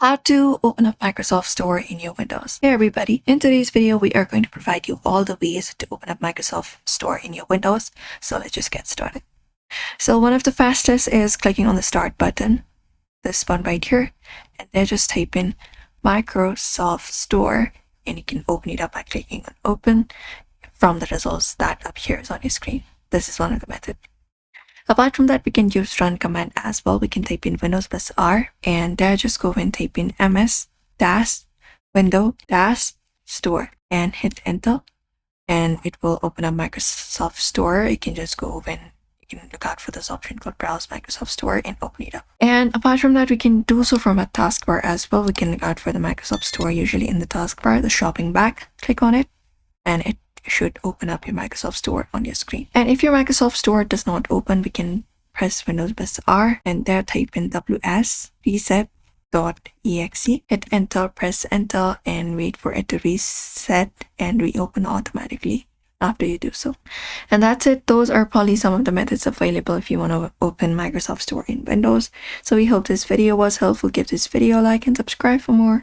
How to open up Microsoft Store in your Windows. Hey everybody, in today's video we are going to provide you all the ways to open up Microsoft Store in your Windows. So let's just get started. So one of the fastest is clicking on the start button, this one right here, and then just type in Microsoft Store and you can open it up by clicking on open from the results that appears on your screen. This is one of the methods. Apart from that, we can use run command as well. We can type in Windows plus R and there just go and type in ms-window-store and hit enter and it will open up Microsoft Store. You can just go and you can look out for this option called browse Microsoft Store and open it up. And apart from that, we can do so from a taskbar as well. We can look out for the Microsoft Store usually in the taskbar, the shopping bag. Click on it and it should open up your Microsoft Store on your screen. And if your Microsoft Store does not open, we can press Windows plus R and there type in ws-reset.exe, hit enter, press enter and wait for it to reset and reopen automatically after you do so. And that's it. Those are probably some of the methods available if you want to open Microsoft Store in Windows. So we hope this video was helpful. Give this video a like and subscribe for more.